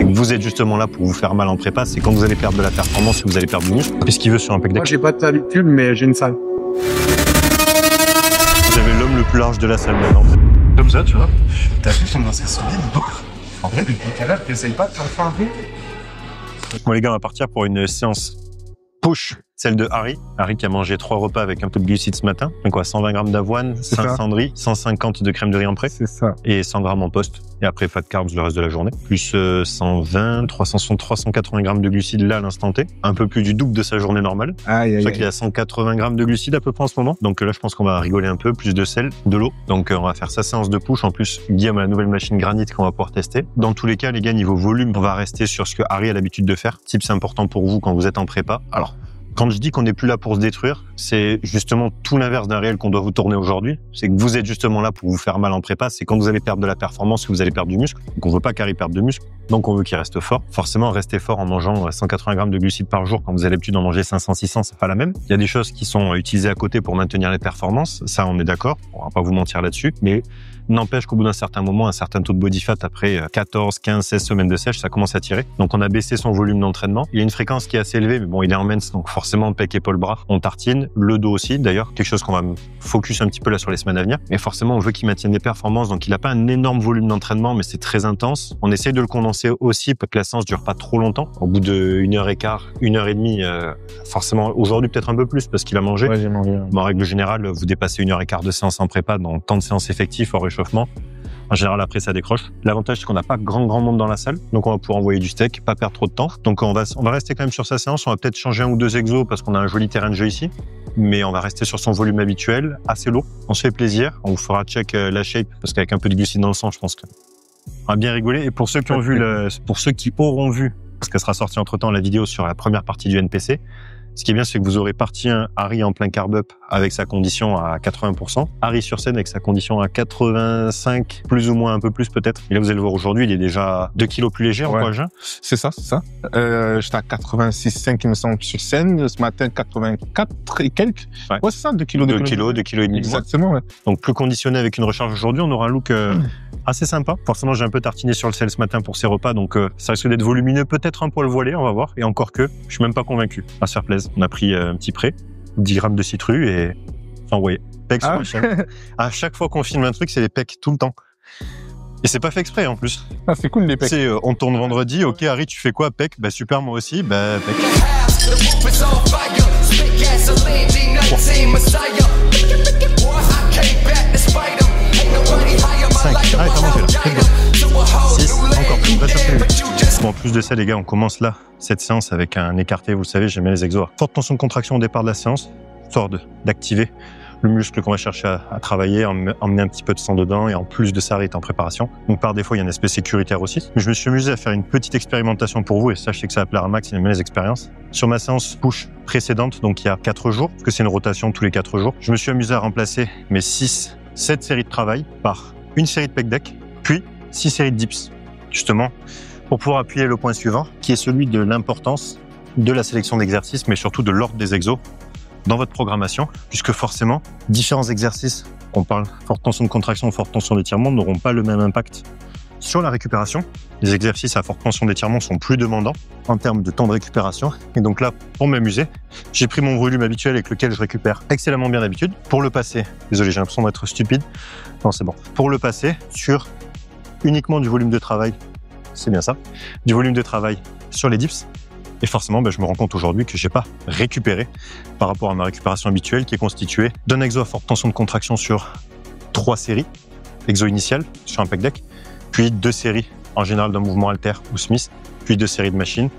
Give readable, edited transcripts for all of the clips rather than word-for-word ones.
C'est que vous êtes justement là pour vous faire mal en prépa, c'est quand vous allez perdre de la performance que vous allez perdre du muscle. Qu'est-ce qu'il veut sur un pec deck? Moi, j'ai pas d'habitude, mais j'ai une salle. Vous avez l'homme le plus large de la salle maintenant. Comme ça, tu vois. T'as vu comment c'est solide? En fait, depuis tout à l'heure, t'essayes pas de faire un peu. Bon les gars, on va partir pour une séance push, celle de Harry. Harry qui a mangé 3 repas avec un peu de glucides ce matin. Donc quoi, 120 grammes d'avoine, 500 de riz, 150 de crème de riz en pré. C'est ça. Et 100 grammes en post. Et après, fat carbs le reste de la journée. Plus 120, 380 grammes de glucides là à l'instant T. Un peu plus du double de sa journée normale. Aïe, C'est vrai qu'il y a 180 grammes de glucides à peu près en ce moment. Donc là, je pense qu'on va rigoler un peu. Plus de sel, de l'eau. Donc on va faire sa séance de push. En plus, Guillaume a la nouvelle machine Granit qu'on va pouvoir tester. Dans tous les cas, les gars, niveau volume, on va rester sur ce que Harry a l'habitude de faire. Type, c'est important pour vous quand vous êtes en prépa. Alors, quand je dis qu'on n'est plus là pour se détruire, c'est justement tout l'inverse d'un réel qu'on doit vous tourner aujourd'hui. C'est que vous êtes justement là pour vous faire mal en prépa. C'est quand vous allez perdre de la performance que vous allez perdre du muscle. Donc on veut pas qu'Harry perde de muscle. Donc on veut qu'il reste fort. Forcément, rester fort en mangeant 180 grammes de glucides par jour quand vous avez l'habitude d'en manger 500, 600, c'est pas la même. Il y a des choses qui sont utilisées à côté pour maintenir les performances. Ça, on est d'accord. On va pas vous mentir là-dessus. Mais n'empêche qu'au bout d'un certain moment, un certain taux de body fat après 14, 15, 16 semaines de sèche, ça commence à tirer. Donc on a baissé son volume d'entraînement. Il y a une fréquence qui est assez élevée, mais bon, il est en men's, donc forcément pec, épaule, bras, on tartine, le dos aussi. D'ailleurs, quelque chose qu'on va focus un petit peu là sur les semaines à venir. Mais forcément, on veut qu'il maintienne des performances, donc il n'a pas un énorme volume d'entraînement, mais c'est très intense. On essaye de le condenser aussi pour que la séance dure pas trop longtemps. Au bout de 1h15, 1h30, forcément, aujourd'hui peut-être un peu plus parce qu'il a mangé. Ouais, j'ai mangé. Mais en règle générale, vous dépassez 1h15 de séance en prépa dans tant de séances effectives hors réchauffement. En général, après, ça décroche. L'avantage, c'est qu'on n'a pas grand monde dans la salle. Donc, on va pouvoir envoyer du steak, pas perdre trop de temps. Donc, on va rester quand même sur sa séance. On va peut-être changer 1 ou 2 exos parce qu'on a un joli terrain de jeu ici. Mais on va rester sur son volume habituel, assez lourd. On se fait plaisir. On vous fera check la shape parce qu'avec un peu de glucides dans le sang, je pense qu'on va bien rigoler. Et pour ceux qui ont vu pour ceux qui auront vu, parce qu'elle sera sortie entre-temps la vidéo sur la première partie du NPC, ce qui est bien, c'est que vous aurez partie 1, Harry en plein carb-up avec sa condition à 80%, Harry sur scène avec sa condition à 85, plus ou moins un peu plus peut-être. Et là, vous allez le voir aujourd'hui, il est déjà 2 kilos plus léger en poids à jeun. C'est ça, c'est ça. J'étais à 86,5, il me semble, sur scène. Ce matin, 84 et quelques. Ouais, c'est ça, 2 kilos. 2 kilos et demi. Exactement, ouais. Donc, plus conditionné avec une recharge aujourd'hui, on aura un look assez sympa. Forcément, j'ai un peu tartiné sur le sel ce matin pour ces repas, donc ça risque d'être volumineux, peut-être un poil voilé, on va voir. Et encore que, je suis même pas convaincu. À se faire plaisir. On a pris un petit prêt, 10 grammes de citru et envoyé. Pecs sur la chaîne. À chaque fois qu'on filme un truc, c'est les pecs tout le temps. Et c'est pas fait exprès en plus. Ah, c'est cool les pecs. C'est on tourne vendredi, ok Harry, tu fais quoi, pec? Bah super, moi aussi, bah pec. Ah, t'as mangé là. 6, encore plus. Bon, en plus de ça, les gars, on commence là, cette séance avec un écarté. Vous le savez, j'aime bien les exos. Forte tension de contraction au départ de la séance, histoire d'activer le muscle qu'on va chercher à travailler, emmener un petit peu de sang dedans, et en plus de ça, Harry est en préparation. Donc par défaut, il y a un aspect sécuritaire aussi. Mais je me suis amusé à faire une petite expérimentation pour vous, et sachez que ça va plaire à Max, il aime bien les expériences. Sur ma séance push précédente, donc il y a 4 jours, parce que c'est une rotation tous les 4 jours, je me suis amusé à remplacer mes 7 séries de travail par une série de pec deck, puis 6 séries de dips, justement, pour pouvoir appuyer le point suivant, qui est celui de l'importance de la sélection d'exercices, mais surtout de l'ordre des exos dans votre programmation, puisque forcément, différents exercices, on parle forte tension de contraction, forte tension d'étirement, n'auront pas le même impact sur la récupération. Les exercices à forte tension d'étirement sont plus demandants en termes de temps de récupération. Et donc là, pour m'amuser, j'ai pris mon volume habituel avec lequel je récupère excellemment bien d'habitude, pour le passer, désolé, j'ai l'impression d'être stupide, non c'est bon, pour le passer sur uniquement du volume de travail, c'est bien ça, du volume de travail sur les dips. Et forcément, je me rends compte aujourd'hui que j'ai pas récupéré par rapport à ma récupération habituelle qui est constituée d'un exo à forte tension de contraction sur 3 séries, exo initial sur un pec deck, puis 2 séries en général d'un mouvement halter ou Smith, puis 2 séries de machines.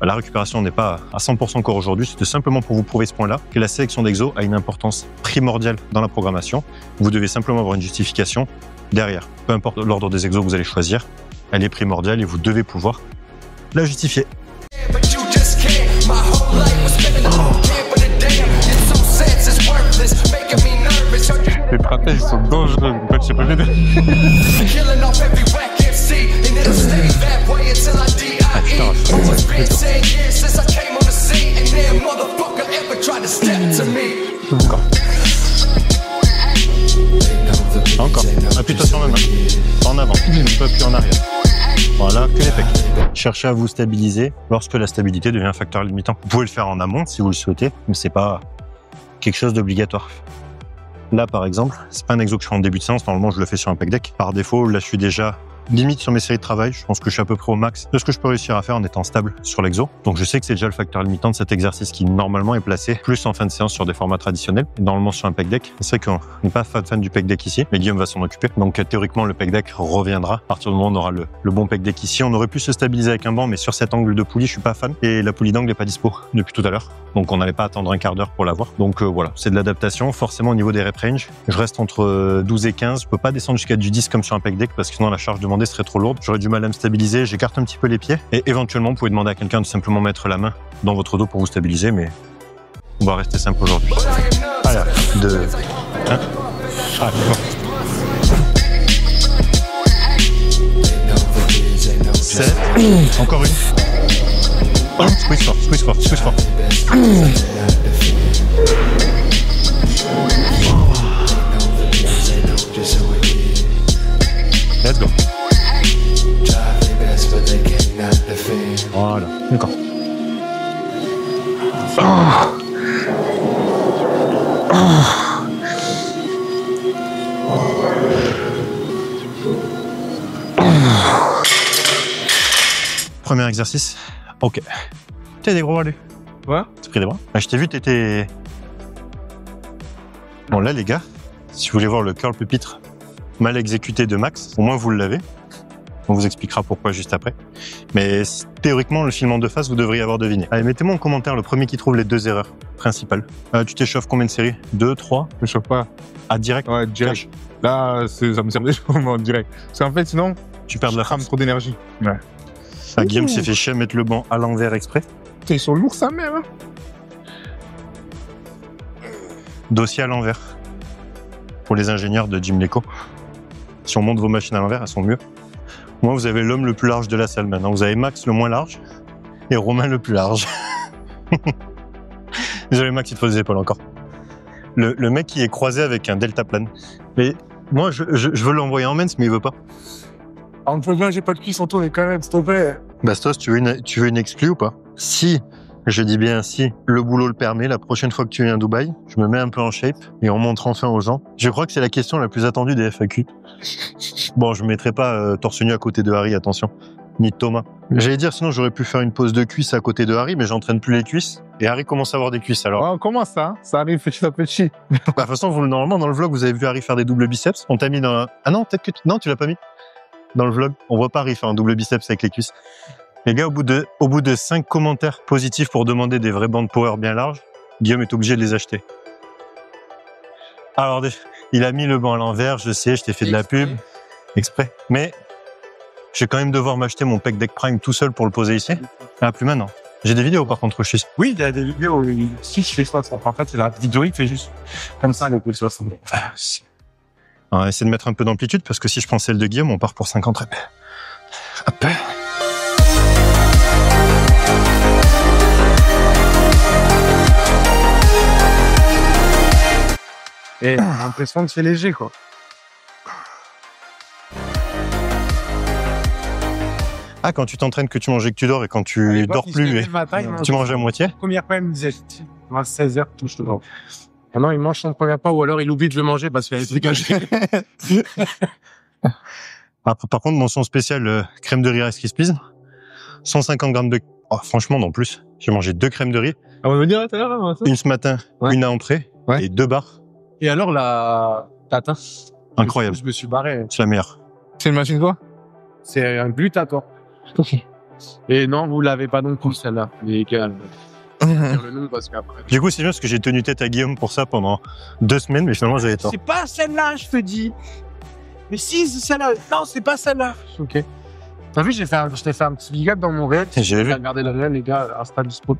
La récupération n'est pas à 100% encore aujourd'hui, c'était simplement pour vous prouver ce point-là, que la sélection d'exo a une importance primordiale dans la programmation. Vous devez simplement avoir une justification derrière. Peu importe l'ordre des exos que vous allez choisir, elle est primordiale et vous devez pouvoir la justifier. Les trapèzes, ils sont dangereux, en fait, je sais pas l'aider. Encore. Appuie-toi sur ma main. En avant. Un peu plus en arrière. Voilà, que les pecs. cherchez à vous stabiliser lorsque la stabilité devient un facteur limitant. Vous pouvez le faire en amont si vous le souhaitez, mais c'est pas quelque chose d'obligatoire. Là, par exemple, c'est pas un exo que je fais en début de séance. Normalement, je le fais sur un pec deck. Par défaut, là, je suis déjà limite sur mes séries de travail. Je pense que je suis à peu près au max de ce que je peux réussir à faire en étant stable sur l'exo. Donc, je sais que c'est déjà le facteur limitant de cet exercice qui, normalement, est placé plus en fin de séance sur des formats traditionnels, normalement sur un pec deck. C'est vrai qu'on n'est pas fan du pec deck ici, mais Guillaume va s'en occuper. Donc, théoriquement, le pec deck reviendra. À partir du moment où on aura le bon pec deck ici, on aurait pu se stabiliser avec un banc, mais sur cet angle de poulie, je suis pas fan. Et la poulie d'angle n'est pas dispo depuis tout à l'heure. Donc, on n'allait pas attendre un quart d'heure pour l'avoir. Donc, voilà, c'est de l'adaptation. Forcément, au niveau des rep range, je reste entre 12 et 15. Je peux pas descendre jusqu'à du 10 comme sur un pec deck parce que sinon, la charge demandée serait trop lourde. J'aurais du mal à me stabiliser. J'écarte un petit peu les pieds. Et éventuellement, vous pouvez demander à quelqu'un de simplement mettre la main dans votre dos pour vous stabiliser. Mais on va rester simple aujourd'hui. Allez, 2, 1. Ah, bon. 7. Encore une. Squeeze fort, squeeze fort, squeeze fort. Let's go. Voilà, d'accord. Premier exercice. Ok. T'as des gros bras, lui. Ouais. T'as pris des bras? Je t'ai vu, t'étais... Bon, là, les gars, si vous voulez voir le curl pupitre mal exécuté de Max, au moins vous l'avez. On vous expliquera pourquoi juste après. Mais théoriquement, le filament de face, vous devriez avoir deviné. Allez, mettez-moi en commentaire le premier qui trouve les 2 erreurs principales. Tu t'échauffes combien de séries? 2, 3? Je chauffe pas. Ah, direct? Ouais, direct. Là, ça me sert déjà en direct. Parce qu'en fait, sinon, tu perds de la crame trop d'énergie. Ouais. Ah, Guillaume s'est fait chier à mettre le banc à l'envers exprès. Ils sont lourds, ça, même. Hein. Dossier à l'envers. Pour les ingénieurs de Jim Leco. Si on monte vos machines à l'envers, elles sont mieux. Moi, vous avez l'homme le plus large de la salle maintenant. Vous avez Max le moins large et Romain le plus large. Désolé, Max, il te faut des épaules encore. Le mec qui est croisé avec un deltaplane. Mais moi, je veux l'envoyer en men's, mais il veut pas. En me bien, j'ai pas de cuisse en tournée quand même, s'il te plaît. Bastos, tu veux une exclue ou pas? Si, je dis bien si, le boulot le permet, la prochaine fois que tu viens à Dubaï, je me mets un peu en shape et on montre enfin aux gens. Je crois que c'est la question la plus attendue des FAQ. Bon, je ne mettrai pas torse nu à côté de Harry, attention. Ni de Thomas. J'allais dire, sinon j'aurais pu faire une pose de cuisse à côté de Harry, mais j'entraîne plus les cuisses. Et Harry commence à avoir des cuisses, alors. Ouais, on commence ça, hein. Ça arrive petit à petit. De toute façon, normalement, dans le vlog, vous avez vu Harry faire des doubles biceps. On t'a mis dans... Ah non, peut-être que... Non, tu l'as pas mis. Dans le vlog, on voit pas Harry faire un double biceps avec les cuisses. Les gars, au bout de 5 commentaires positifs pour demander des vrais bandes power bien larges, Guillaume est obligé de les acheter. Alors, il a mis le banc à l'envers, je sais, je t'ai fait de la pub. Exprès. Mais je vais quand même devoir m'acheter mon pec deck prime tout seul pour le poser ici. Ah, plus maintenant. J'ai des vidéos par contre, je suis. Oui, il y a des vidéos. Si je fais ça, en fait, c'est la vidéo, il fait juste comme ça, le coup de 60. On va essayer de mettre un peu d'amplitude parce que si je prends celle de Guillaume, on part pour 50 reps. Hop. Et j'ai l'impression que c'est léger, quoi. Ah, quand tu t'entraînes, que tu manges et que tu dors, et quand tu dors plus, et tu manges à moitié. Première fois, il me disait, à 16h, touche le dors. Maintenant, il mange son premier pas, ou alors il oublie de le manger parce qu'il a été dégagé. Ah, par contre, mention spéciale, crème de riz Rice Krispies. 150 grammes de... Oh, franchement, non plus. J'ai mangé 2 crèmes de riz. Ah, on va venir tout à l'heure, hein, ça. Une ce matin, ouais. Une à Entrée, ouais. Et 2 barres. Et alors, la tata. Incroyable. Je me suis barré. C'est la meilleure. C'est une machine quoi? C'est un glutator. Et non, vous l'avez pas non plus, celle-là. Mais calme. Le nom parce qu'après. Du coup, c'est bien parce que j'ai tenu tête à Guillaume pour ça pendant 2 semaines, mais finalement, j'avais tort. C'est pas celle-là, je te dis. Mais si, c'est celle-là. Non, c'est pas celle-là. Ok. T'as vu, je t'ai fait un petit big up dans mon réel. J'ai vu. Regardez le réel, les gars, Insta du spot.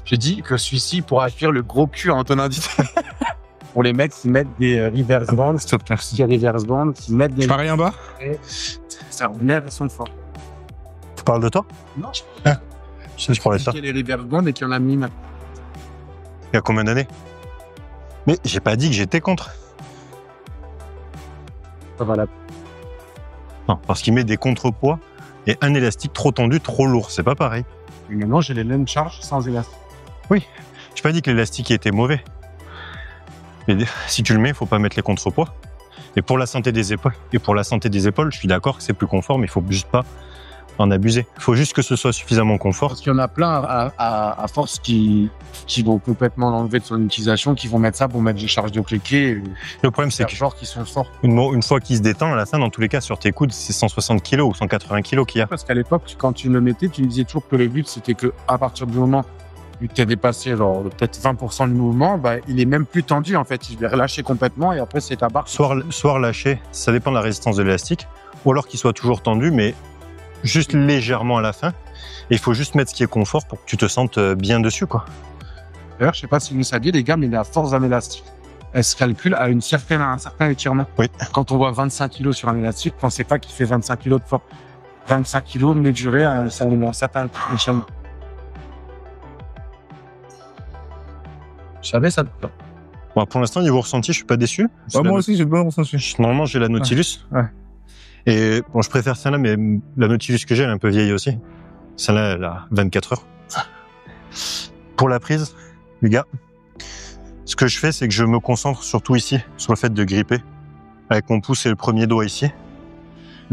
J'ai dit que celui-ci pourra accueillir le gros cul à Antonin Dita. Pour les mecs qui mettent des reverse bands. Merci. Reverse bands, qui mettent des. Pareil en bas. Ça relève, elles sont forts. Tu parles de toi? Non. Ah. Je parlais de ça. Il y a les reverse bands et qu'il y en a mis maintenant. Il y a combien d'années? Mais j'ai pas dit que j'étais contre. Ça va là. Non, parce qu'il met des contrepoids et un élastique trop tendu, trop lourd. C'est pas pareil. Et maintenant, j'ai les mêmes charges sans élastique. Oui, j'ai pas dit que l'élastique était mauvais. Mais si tu le mets, il faut pas mettre les contrepoids. Et pour la santé des épaules, je suis d'accord que c'est plus confort, mais il faut juste pas en abuser. Il faut juste que ce soit suffisamment confort. Parce qu'il y en a plein à force qui vont complètement l'enlever de son utilisation, qui vont mettre ça pour mettre des charges de cliquet. Le problème, c'est que genre qui sont forts. Une fois qu'il se détend, à la fin, dans tous les cas, sur tes coudes, c'est 160 kg ou 180 kg qu'il y a. Parce qu'à l'époque, quand tu le mettais, tu disais toujours que le but, c'était que à partir du moment où tu as dépassé genre peut-être 20% de mouvement, bah, il est même plus tendu en fait. Il va relâcher complètement et après, c'est ta barre. Soit relâché, ça dépend de la résistance de l'élastique, ou alors qu'il soit toujours tendu, mais juste légèrement à la fin. Et il faut juste mettre ce qui est confort pour que tu te sentes bien dessus, quoi. D'ailleurs, je sais pas si vous saviez, les gars, mais la force d'un élastique, elle se calcule à un certain étirement. Oui. Quand on voit 25 kg sur un élastique, pensez pas qu'il fait 25 kg de force. 25 kg de durée à un certain étirement. Je savais ça. Bon, pour l'instant, niveau ressenti, je suis pas déçu. Moi aussi, j'ai bien ressenti. Normalement, j'ai la Nautilus. Ouais. Et bon, je préfère celle-là, mais la Nautilus que j'ai, elle est un peu vieille aussi. Celle-là, elle a 24 heures. Pour la prise, les gars, ce que je fais, c'est que je me concentre surtout ici, sur le fait de gripper. Avec mon pouce et le premier doigt ici.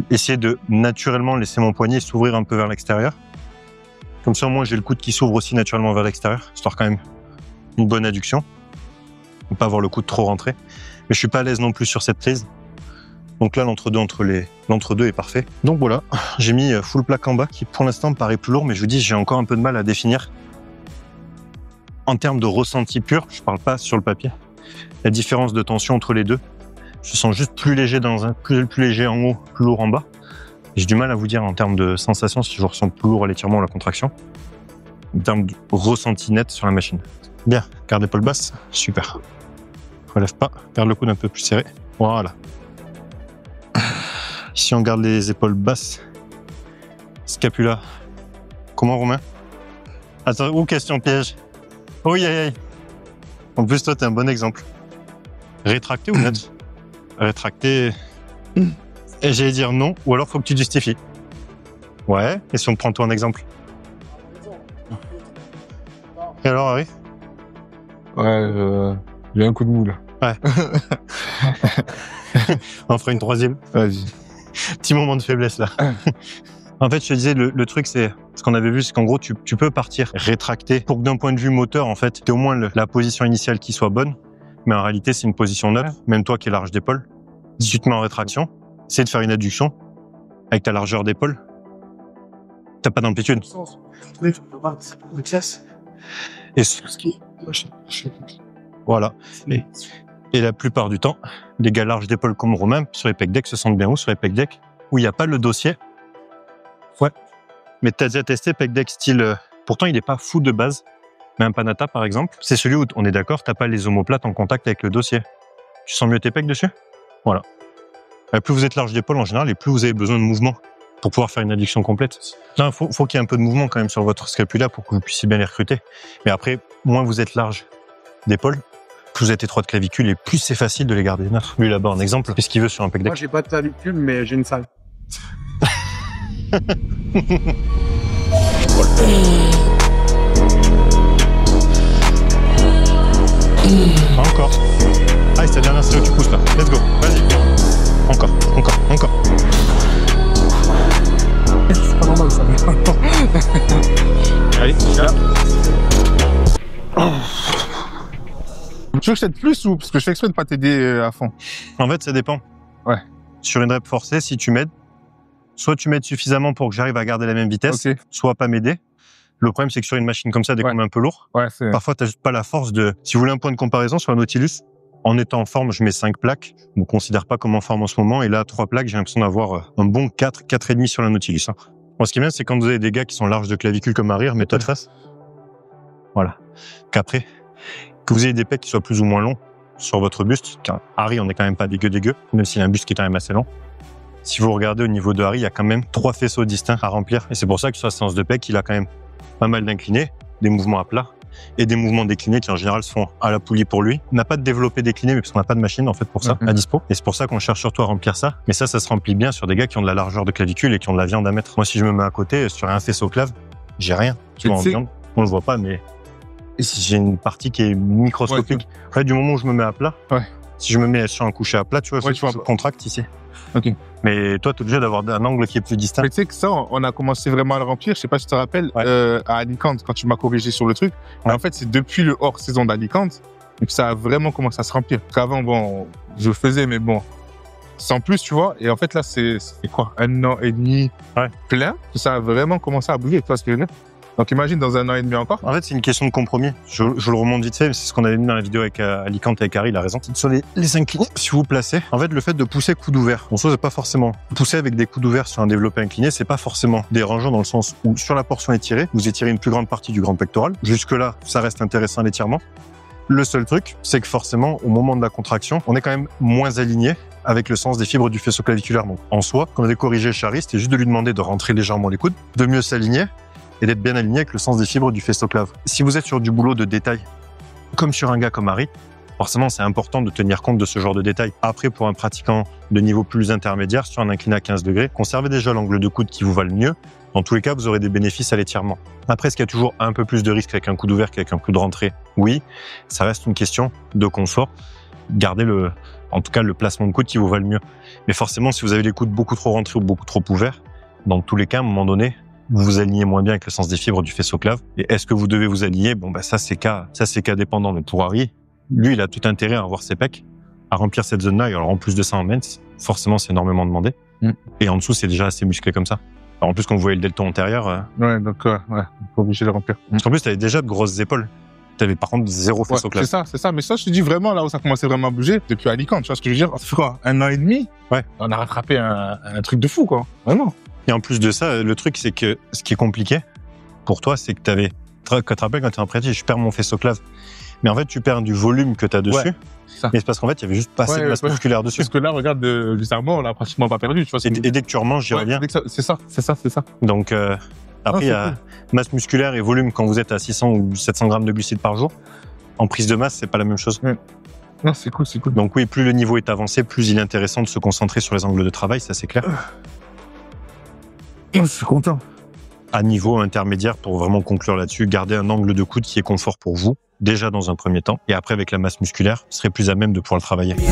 Essayer de naturellement laisser mon poignet s'ouvrir un peu vers l'extérieur. Comme ça, au moins, j'ai le coude qui s'ouvre aussi naturellement vers l'extérieur, histoire quand même une bonne adduction. Pour pas avoir le coude trop rentré. Mais je suis pas à l'aise non plus sur cette prise. Donc là, l'entre-deux est parfait. Donc voilà, j'ai mis full plaque en bas, qui pour l'instant me paraît plus lourd, mais je vous dis, j'ai encore un peu de mal à définir. En termes de ressenti pur, je parle pas sur le papier, la différence de tension entre les deux. Je sens juste plus léger plus léger en haut, plus lourd en bas. J'ai du mal à vous dire en termes de sensation si je ressens plus lourd à l'étirement ou à la contraction. En termes de ressenti net sur la machine. Bien, garde épaule basse, super. Relève pas, garde le coude un peu plus serré. Voilà. Ici, on garde les épaules basses. Scapula. Comment, Romain? Attends, question piège. Oh, aïe, aïe. En plus, toi, t'es un bon exemple. Rétracté ou net? Rétracté. Et j'allais dire non, ou alors faut que tu justifies. Ouais, et si on prend toi un exemple? Et alors, Harry? Ouais, j'ai un coup de mou, là. Ouais. On fera une troisième. Vas-y. Petit moment de faiblesse, là. En fait, je te disais, le truc, c'est ce qu'on avait vu, c'est qu'en gros, tu peux partir rétracté pour que d'un point de vue moteur, en fait, tu aies au moins la position initiale qui soit bonne. Mais en réalité, c'est une position neutre. Même toi qui es large d'épaule, si tu te mets en rétraction, essaie de faire une adduction avec ta largeur d'épaule. T'as pas d'amplitude. Et voilà. Et la plupart du temps, les gars larges d'épaule comme Romain, sur les pec deck, se sentent bien où? Sur les pec deck où il n'y a pas le dossier. Ouais. Mais t'as déjà testé pec deck style... pourtant, il n'est pas fou de base. Mais un Panata, par exemple, c'est celui où, on est d'accord, t'as pas les omoplates en contact avec le dossier. Tu sens mieux tes pecs dessus? Voilà. Et plus vous êtes large d'épaule en général, et plus vous avez besoin de mouvement pour pouvoir faire une adduction complète. Il faut qu'il y ait un peu de mouvement quand même sur votre scapula pour que vous puissiez bien les recruter. Mais après, moins vous êtes large d'épaule, plus vous êtes étroit de clavicule, et plus c'est facile de les garder neutres. Lui là-bas, en exemple, qu'est-ce qu'il veut sur un pec deck? Moi, j'ai pas de clavicule, mais j'ai une salle. Encore. Ah, c'est ta dernière série où tu pousses là. Let's go. Vas-y. Encore. C'est pas normal, ça. Allez, là. Tu veux que je t'aide plus ou parce que je fais exprès de pas t'aider à fond? En fait, ça dépend. Ouais. Sur une rep forcée, si tu m'aides, soit tu m'aides suffisamment pour que j'arrive à garder la même vitesse, Ok. soit pas m'aider. Le problème, c'est que sur une machine comme ça, dès qu'on est un peu lourd, Ouais, c'est... parfois, tu n'as pas la force de... Si vous voulez un point de comparaison sur un Nautilus, en étant en forme, je mets 5 plaques. Je ne me considère pas comme en forme en ce moment. Et là, 3 plaques, j'ai l'impression d'avoir un bon 4, 4,5 sur la Nautilus. Hein. Bon, ce qui est bien, c'est quand vous avez des gars qui sont larges de clavicule comme Harry, méthode face. Voilà. Qu'après, que vous ayez des pecs qui soient plus ou moins longs sur votre buste. Car Harry, on n'est quand même pas dégueu, même s'il a un buste qui est quand même assez long. Si vous regardez au niveau de Harry, il y a quand même 3 faisceaux distincts à remplir. Et c'est pour ça que sur la séance de pec, il a quand même pas mal d'inclinés, des mouvements à plat. et des mouvements déclinés qui en général se font à la poulie pour lui. On n'a pas de développé décliné, mais parce qu'on n'a pas de machine en fait pour ça à dispo. Et c'est pour ça qu'on cherche surtout à remplir ça. Mais ça se remplit bien sur des gars qui ont de la largeur de clavicule et qui ont de la viande à mettre. Moi, si je me mets à côté sur un faisceau clave, j'ai rien. Tu vois, en viande, on le voit pas, mais j'ai une partie qui est microscopique. En fait, du moment où je me mets à plat, si je me mets sur un coucher à plat, tu vois, je contracte ici. Ok. Mais toi, tu es obligé d'avoir un angle qui est plus distinct. Mais tu sais que ça, on a commencé vraiment à le remplir. Je sais pas si tu te rappelles, à Alicante, quand tu m'as corrigé sur le truc. Mais en fait, c'est depuis le hors-saison d'Alicante et puis ça a vraiment commencé à se remplir. Parce qu'avant, bon, je le faisais, mais bon, sans plus, tu vois. Et en fait, là, c'est quoi, 1 an et demi plein que ça a vraiment commencé à bouger. Tu vois ce que je veux dire? Donc imagine dans 1 an et demi encore. En fait, c'est une question de compromis. Je le remonte vite fait, mais c'est ce qu'on avait mis dans la vidéo avec Alicante et avec Harry, il a raison. Sur les inclinés, si vous placez, en fait, le fait de pousser coude ouvert, on c'est pas forcément pousser avec des coudes ouverts sur un développé incliné, c'est pas forcément dérangeant dans le sens où sur la portion étirée, vous étirez une plus grande partie du grand pectoral. Jusque-là, ça reste intéressant l'étirement. Le seul truc, c'est que forcément, au moment de la contraction, on est quand même moins aligné avec le sens des fibres du faisceau claviculaire. Donc, en soi, quand on avait corrigé Charry, c'était juste de lui demander de rentrer légèrement les coudes, de mieux s'aligner et d'être bien aligné avec le sens des fibres du faisceau clave. Si vous êtes sur du boulot de détail, comme sur un gars comme Harry, forcément, c'est important de tenir compte de ce genre de détails. Après, pour un pratiquant de niveau plus intermédiaire, sur un incliné à 15 degrés, conservez déjà l'angle de coude qui vous va le mieux. Dans tous les cas, vous aurez des bénéfices à l'étirement. Après, est-ce qu'il y a toujours un peu plus de risque avec un coude ouvert qu'avec un coude rentré? Oui, ça reste une question de confort. Gardez en tout cas, le placement de coude qui vous va le mieux. Mais forcément, si vous avez les coudes beaucoup trop rentrés ou beaucoup trop ouverts, dans tous les cas, à un moment donné, vous vous alignez moins bien avec le sens des fibres du faisceau clave. Et est-ce que vous devez vous aligner? Bon, ça, c'est cas dépendant. Mais pour Harry, lui, il a tout intérêt à avoir ses pecs, à remplir cette zone-là. Et alors, en plus de ça, en men's, forcément, c'est énormément demandé. Et en dessous, c'est déjà assez musclé comme ça. Alors, en plus, quand vous voyez le deltoïde antérieur... Ouais, donc, on est obligé de le remplir. Parce qu'en plus, tu avais déjà de grosses épaules. Tu avais par contre zéro faisceau clave. C'est ça. Mais ça, je te dis vraiment, là où ça commençait vraiment à bouger, depuis Alicante, tu vois ce que je veux dire? Ça fait quoi, 1 an et demi? Ouais. On a rattrapé un truc de fou, quoi. Vraiment. Et en plus de ça, le truc, c'est que ce qui est compliqué pour toi, c'est que tu avais... Quand tu te rappelles, quand tu es en pratique, je perds mon faisceau clave. Mais en fait, tu perds du volume que tu as dessus. Ouais, ça. Mais c'est parce qu'en fait, il y avait juste pas assez de masse musculaire dessus. Parce que là, regarde, bizarrement, on l'a pratiquement pas perdu. Tu vois, et dès que tu remanges, j'y reviens. C'est ça. Donc, après, il y a masse musculaire et volume quand vous êtes à 600 ou 700 grammes de glucides par jour. En prise de masse, c'est pas la même chose. Non, c'est cool. Donc oui, plus le niveau est avancé, plus il est intéressant de se concentrer sur les angles de travail, ça c'est clair. Je suis content. À niveau intermédiaire, pour vraiment conclure là-dessus, gardez un angle de coude qui est confort pour vous, déjà dans un premier temps, et après avec la masse musculaire, vous serez plus à même de pouvoir le travailler. Oui.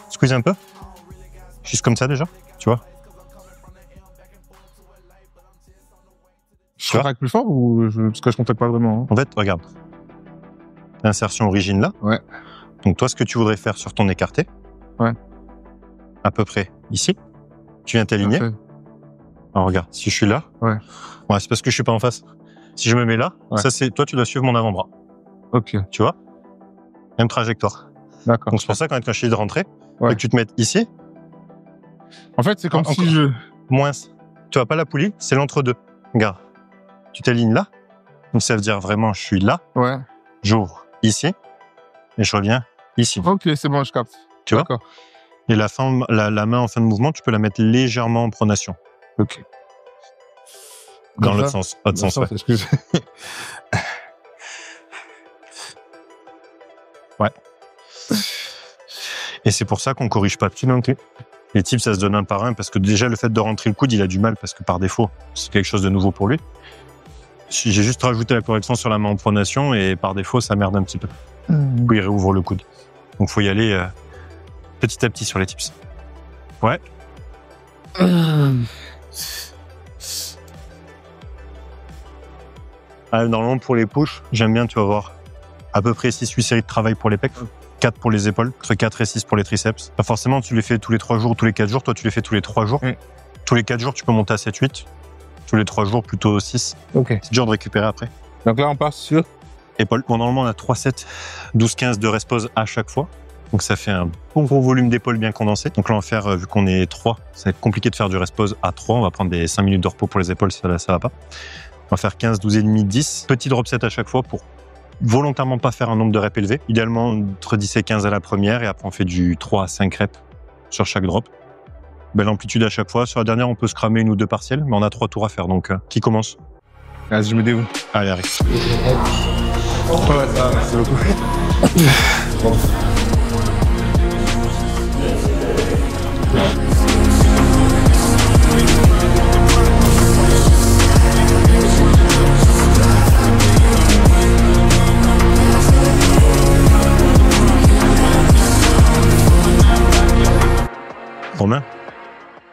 Squeeze un peu. Juste comme ça déjà, tu vois. Je travaille plus fort ou parce que je contacte pas vraiment. En fait, regarde. L'insertion origine là. Ouais. Donc toi, ce que tu voudrais faire sur ton écarté. Ouais. À peu près ici. Tu viens t'aligner. Alors regarde, si je suis là. Ouais. Ouais, c'est parce que je suis pas en face. Si je me mets là, ça c'est toi, tu dois suivre mon avant-bras. Ok. Tu vois? Même trajectoire. D'accord. Donc c'est pour ça quand je suis de rentrer, que tu te mettes ici. En fait, c'est comme si je... Moins. Tu vois pas la poulie, c'est l'entre-deux. Regarde. Tu t'alignes là. Donc ça veut dire vraiment, je suis là. Ouais. J'ouvre ici. Et je reviens ici. Ok, c'est bon, je capte. Tu vois? Et la main en fin de mouvement, tu peux la mettre légèrement en pronation. Ok. Dans l'autre sens. Autre sens, ouais. Ouais. Et c'est pour ça qu'on corrige pas dessus non plus. Les types, ça se donne un par un parce que déjà, le fait de rentrer le coude, il a du mal parce que par défaut, c'est quelque chose de nouveau pour lui. J'ai juste rajouté la correction sur la main en pronation et par défaut, ça merde un petit peu. Puis il réouvre le coude. Donc, faut y aller petit à petit sur les tips. Ouais. Normalement, pour les push, j'aime bien, tu vas voir, à peu près 6-8 séries de travail pour les pecs, 4 pour les épaules, entre 4 et 6 pour les triceps. Pas forcément, tu les fais tous les 3 jours ou tous les 4 jours. Toi, tu les fais tous les 3 jours. Tous les 4 jours, tu peux monter à 7-8. Tous les 3 jours, plutôt 6. Ok. C'est dur de récupérer après. Donc là, on passe sur épaules. Bon, normalement, on a 3 sets, 12-15 de rest pause à chaque fois. Donc, ça fait un bon gros volume d'épaules bien condensé. Donc là, on va faire, vu qu'on est 3, ça va être compliqué de faire du rest pause à 3. On va prendre des 5 minutes de repos pour les épaules, ça va pas. On va faire 15, 12 et demi, 10. Petit drop set à chaque fois pour volontairement pas faire un nombre de reps élevé. Idéalement, entre 10 et 15 à la première, et après on fait du 3 à 5 reps sur chaque drop. Belle amplitude à chaque fois. Sur la dernière, on peut se cramer 1 ou 2 partiels, mais on a 3 tours à faire. Donc, qui commence? Vas-y, je me dévoue. Allez, arrive. Ouais, ça, merci beaucoup. Romain,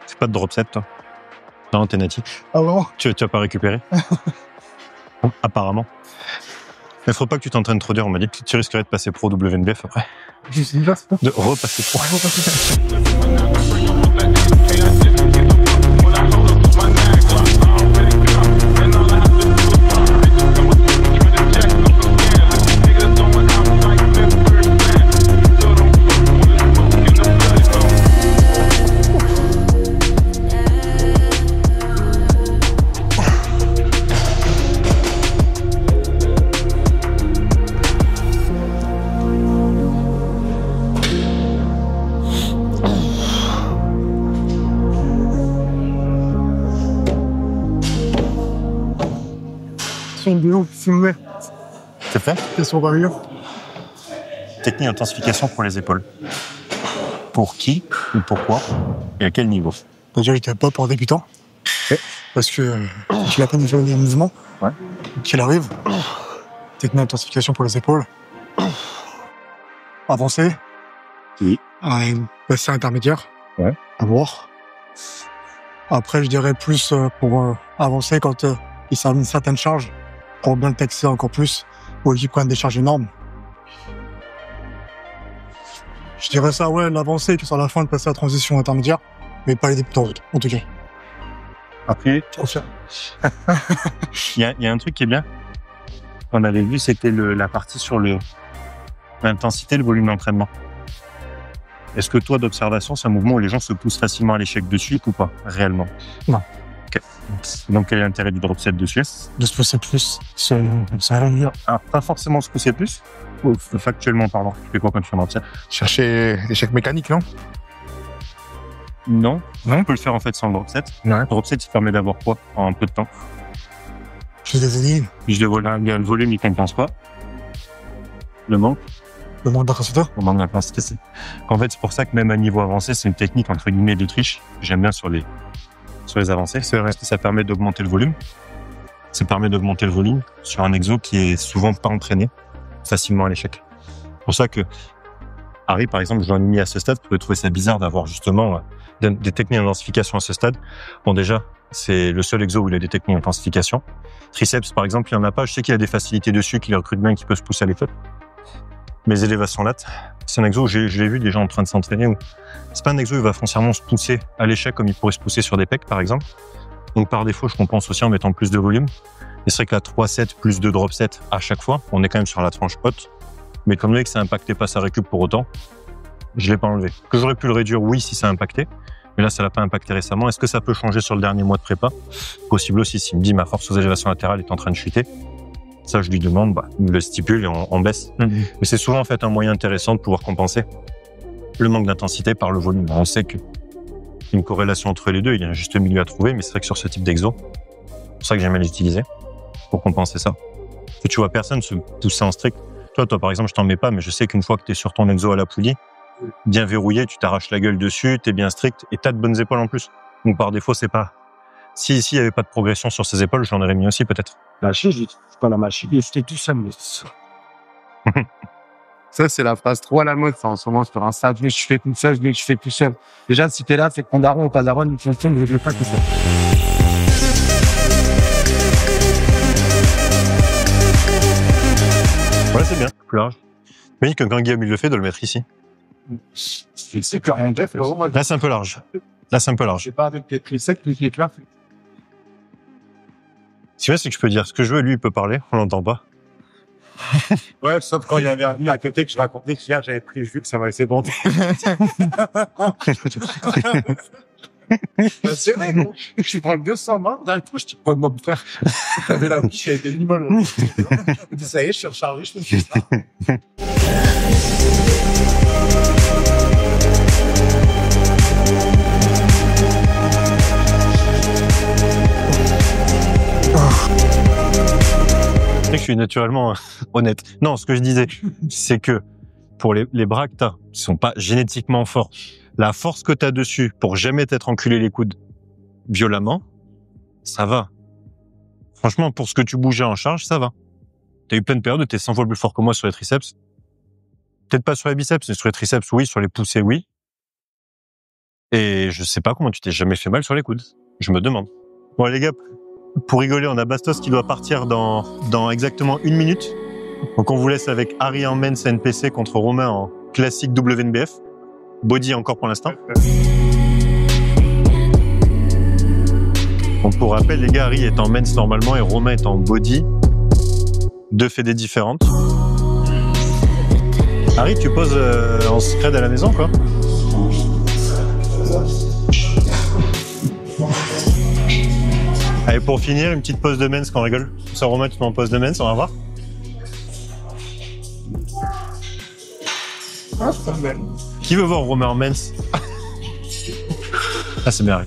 c'est pas de drop set, toi? Non, t'es natif. Ah bon? Tu as pas récupéré? Apparemment. Il faut pas que tu t'entraînes trop dur, on m'a dit. Tu risquerais de passer pro WNBF après. De repasser pro. C'est fait? Question barrière. Technique d'intensification pour les épaules. Pour qui ou pourquoi et à quel niveau? Déjà, il était pas pour un débutant. Parce que qu'il a pas déjà les mouvements. Ouais. Qu'il arrive. Technique d'intensification pour les épaules. Avancer. Oui. Passer intermédiaire. Ouais. Avoir. Après, je dirais plus pour avancer quand il sert une certaine charge. Pour bien le taxer encore plus. Ou qu'il prenne des charges énormes. Je dirais ça, ouais, l'avancer, puis sur la fin de passer à la transition intermédiaire. Mais pas les débutants, en tout cas. Après, Trop fier. il y a un truc qui est bien. On avait vu, c'était la partie sur l'intensité, le volume d'entraînement. Est-ce que toi, d'observation, c'est un mouvement où les gens se poussent facilement à l'échec dessus ou pas, réellement? Non. Ok. Donc, quel est l'intérêt du drop set dessus? De se pousser plus, ça va dire. Alors, pas forcément se pousser plus, factuellement parlant. Tu fais quoi quand tu fais un drop set? Chercher l'échec mécanique, non? Non. Non. On peut le faire en fait sans le drop set. Ouais. Le drop set, il permet d'avoir quoi en un peu de temps? Plus des énigmes, Puis le volume, il compense pas. Le manque. le manque d'intensité. On manque d'intensité. En fait, c'est pour ça que même à niveau avancé, c'est une technique entre guillemets de triche. J'aime bien sur les avancées. C'est vrai. Parce que ça permet d'augmenter le volume. Ça permet d'augmenter le volume sur un exo qui est souvent pas entraîné facilement à l'échec. C'est pour ça que Harry, par exemple, je l'ai mis à ce stade, pourrait trouver ça bizarre d'avoir justement des techniques d'intensification à ce stade. Bon, déjà, c'est le seul exo où il a des techniques d'intensification. Triceps, par exemple, il n'y en a pas. Je sais qu'il y a des facilités dessus, qu'il recrute bien, qu'il peut se pousser à l'épaule. Mais élévations lat, c'est un exo où je l'ai vu des gens en train de s'entraîner. Où c'est pas un exo où il va foncièrement se pousser à l'échec comme il pourrait se pousser sur des pecs, par exemple. Donc, par défaut, je compense aussi en mettant plus de volume. Et c'est vrai que la 3-7 plus 2 drop 7 à chaque fois, on est quand même sur la tranche haute. Mais comme que ça impactait pas sa récup pour autant, je l'ai pas enlevé. Que j'aurais pu le réduire, oui, si ça a impacté. Mais là, ça l'a pas impacté récemment. Est-ce que ça peut changer sur le dernier mois de prépa? Possible aussi. S'il me dit ma force aux élévations latérales est en train de chuter, ça, je lui demande, il me le stipule et on baisse. Mais c'est souvent en fait un moyen intéressant de pouvoir compenser le manque d'intensité par le volume. On sait qu'il y a une corrélation entre les deux, il y a un juste milieu à trouver, mais c'est vrai que sur ce type d'exo, c'est pour ça que j'aime bien les utiliser pour compenser ça. Que tu vois personne se pousser en strict. Toi, par exemple, je t'en mets pas, mais je sais qu'une fois que tu es sur ton exo à la poulie, bien verrouillé, tu t'arraches la gueule dessus, tu es bien strict et tu as de bonnes épaules en plus. Donc par défaut, c'est pas. Si ici il n'y avait pas de progression sur ces épaules, j'en aurais mis aussi peut-être. La machine, je dis pas la machine, j'étais tout seul. Mais... ça, c'est la phrase trop à la mode, ça, en ce moment, sur Insta. Je fais tout seul, je fais tout seul. Déjà, si t'es là, c'est qu'on daron ou pas daron, il faut que je ne fais pas tout seul. Ouais, c'est bien, plus large. Mais que quand Guillaume il le fait, de le mettre ici. C'est que rien de fait. Là, c'est un peu large. Là, c'est un peu large. Je sais pas avec les triceps, plus les clairs. Ce qui est, c'est que je peux dire ce que je veux, lui, il peut parler, on l'entend pas. Ouais, sauf quand il y avait un ami à côté que je racontais qu'hier, j'avais pris le jus, que ça m'avait fait bander. C'est vrai, gros. Je prends 200 mains, d'un coup, je te prends mon frère. J'avais la biche, elle était minimale. Je dis, ça y est, je suis rechargé, je me fais ça. Tu sais que je suis naturellement honnête. Non, ce que je disais, c'est que pour les bras que t'as, qui sont pas génétiquement forts, la force que t'as dessus pour jamais t'être enculé les coudes violemment, ça va. Franchement, pour ce que tu bougeais en charge, ça va. T'as eu plein de périodes où t'es 100 fois plus fort que moi sur les triceps. Peut-être pas sur les biceps, mais sur les triceps, oui. Sur les poussées, oui. Et je sais pas comment tu t'es jamais fait mal sur les coudes. Je me demande. Bon, les gars, pour rigoler, on a Bastos qui doit partir dans exactement 1 minute. Donc, on vous laisse avec Harry en men's NPC contre Romain en classique WNBF. Body encore pour l'instant. Donc, pour rappel, les gars, Harry est en men's normalement et Romain est en body. 2 fédés différentes. Harry, tu poses en scred à la maison, quoi? Allez, pour finir, une petite pause de men's qu'on rigole. Ça, Romain, tu fais en pause de men's, on va voir. Qui veut voir Romain en men's? Ah, c'est bien.